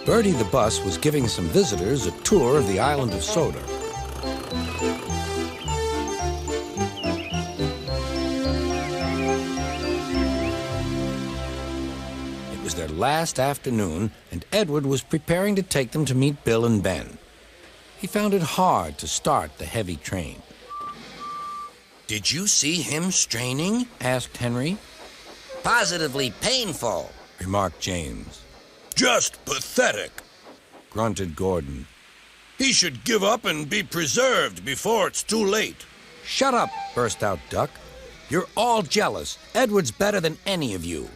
Birdy the bus was giving some visitors a tour of the island of Soda. It was their last afternoon, and Edward was preparing to take them to meet Bill and Ben. He found it hard to start the heavy train. Did you see him straining? Asked Henry. Positively painful, Remarked James. Just pathetic, Grunted Gordon. He should give up and be preserved before it's too late. Shut up, burst out Duck. You're all jealous. Edward's better than any of you.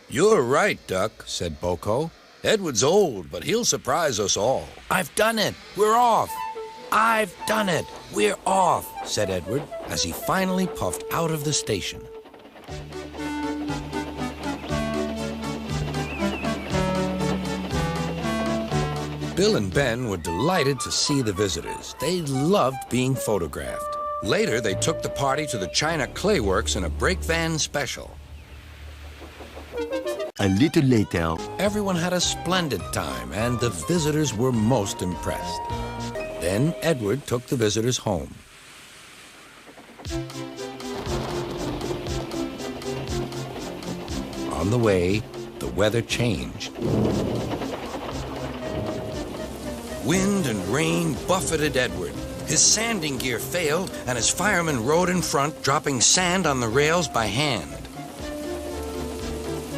You're right, Duck, said Boko. Edward's old, but he'll surprise us all. I've done it. We're off. I've done it. We're off, said Edward as he finally puffed out of the station. Bill and Ben were delighted to see the visitors. They loved being photographed. Later, they took the party to the China Clay Works in a brake van special. A little later, Everyone had a splendid time, and the visitors were most impressed. Then Edward took the visitors home. On the way, the weather changed. Wind and rain buffeted Edward. His sanding gear failed, and his firemen rode in front, dropping sand on the rails by hand.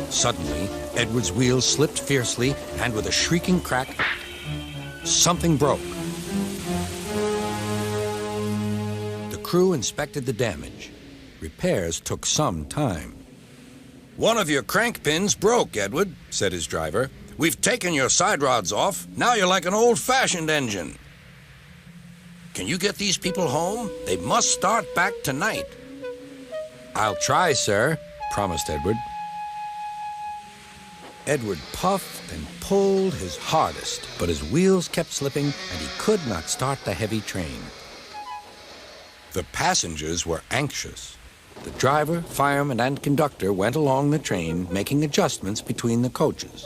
Suddenly, Edward's wheels slipped fiercely, and with a shrieking crack, something broke. The crew inspected the damage. Repairs took some time. One of your crank pins broke, Edward, said his driver. We've taken your side rods off. Now you're like an old-fashioned engine. Can you get these people home? They must start back tonight. I'll try, sir, promised Edward. Edward puffed and pulled his hardest, but his wheels kept slipping and he could not start the heavy train. The passengers were anxious. The driver, fireman, and conductor went along the train, making adjustments between the coaches.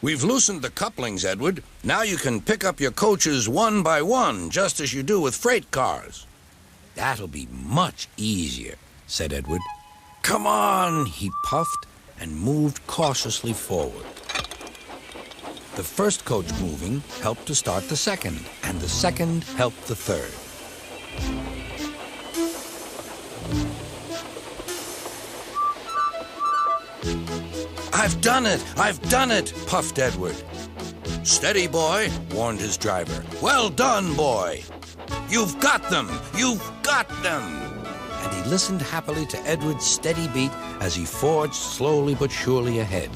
We've loosened the couplings, Edward. Now you can pick up your coaches one by one, just as you do with freight cars. That'll be much easier, said Edward. Come on, he puffed and moved cautiously forward. The first coach moving helped to start the second, and the second helped the third. I've done it! I've done it! Puffed Edward. Steady, boy, warned his driver. Well done, boy! You've got them! You've got them! And he listened happily to Edward's steady beat as he forged slowly but surely ahead.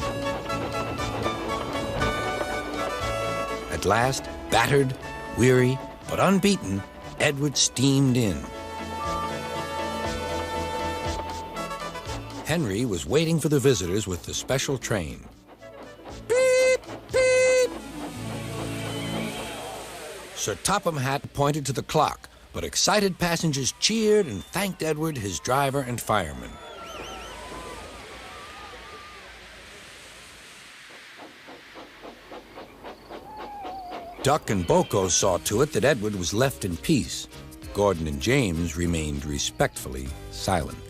At last, battered, weary, but unbeaten, Edward steamed in. Henry was waiting for the visitors with the special train. Beep, beep. Sir Topham Hatt pointed to the clock, but excited passengers cheered and thanked Edward, his driver, and firemen. Duck and Boko saw to it that Edward was left in peace. Gordon and James remained respectfully silent.